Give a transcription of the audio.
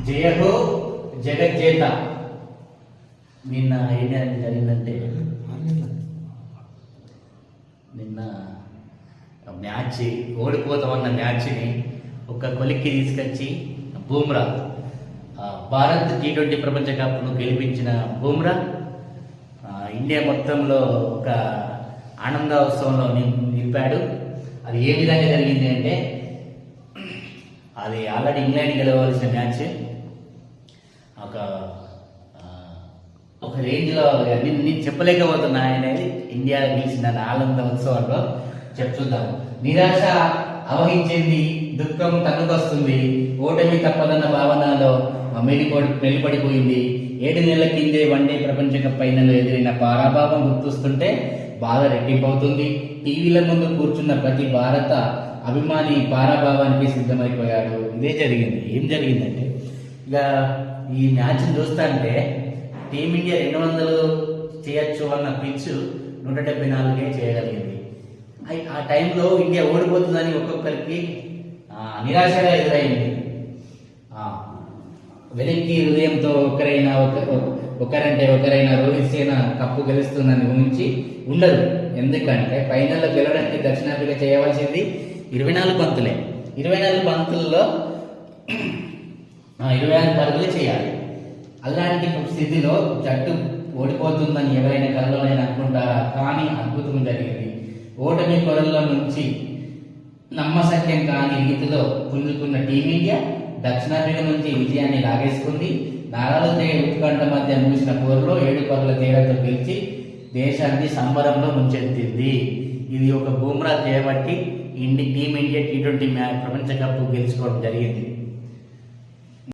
జయ హో జగజ్జేత. నిన్న ఏం జరిగిందంటే నిన్న మ్యాచ్ ఓడిపోతామన్న మ్యాచ్ని ఒక కొలిక్కి తీసుకొచ్చి బూమ్రా భారత్ T20 ప్రపంచ కప్ను గెలిపించిన బూమ్రా ఇండియా మొత్తంలో ఒక ఆనంద ఉత్సవంలో నింపాడు. అది ఏ విధంగా జరిగింది అంటే, అది ఆల్రెడీ ఇంగ్లాండ్ గెలవలసిన మ్యాచ్ ఒక రేంజ్లో నేను చెప్పలేకపోతున్నా అనేది ఇండియా గెలిచిన ఆనంద ఉత్సవంలో చెప్తుందాం. నిరాశ అవహించింది, దుఃఖం తన్నుకొస్తుంది, ఓటమి తప్పదన్న భావనలో మెలిపడిపోయింది. 7 నెలల కిందే వన్డే ప్రపంచ కప్ ఫైనల్ ఎదిరిన పరాభవం గుర్తొస్తుంటే బాధ రెట్టింపవుతుంది. టీవీల ముందు కూర్చున్న ప్రతి భారత అభిమాని పరాభవానికి సిద్ధమైపోయాడు. ఇదే జరిగింది. ఏం జరిగిందంటే, ఇక ఈ మ్యాచ్ చూస్తుంటే టీమిండియా 200 చేయొచ్చు అన్న పిచ్ 174 చేయగలిగింది. ఆ టైంలో ఇండియా ఓడిపోతుందని ఒక్కొక్కరికి నిరాశగా ఎదురైంది. వెనక్కి హృదయంతో ఒకరైనా రోహిత్ సేన కప్పు గెలుస్తుందని ఊహించి ఉండరు. ఎందుకంటే ఫైనల్లో గెలవడానికి దక్షిణాఫ్రికా చేయవలసింది 24 బంతులే. 24 బంతుల్లో 26 పరుగులే చేయాలి. అలాంటి స్థితిలో జట్టు ఓడిపోతుందని ఎవరైనా కలలోనైనా అనుకుంటారా? కానీ అద్భుతం జరిగింది. ఓటమి కొరల్లో నుంచి నమ్మశక్యం కాని రీతిలో పుంజుకున్న టీమిండియా దక్షిణాఫ్రికా నుంచి విజయాన్ని లాగేసుకుంది. నారాలు ఉత్కంఠ మధ్య ముగిసిన పోరులో 7 పరుగుల తేడాతో గెలిచి దేశాన్ని సంబరంలో ముంచెత్తింది. ఇది ఒక బూమ్రా చేయబట్టి టీమిండియా T20 ప్రపంచ కప్ గెలుచుకోవడం జరిగింది.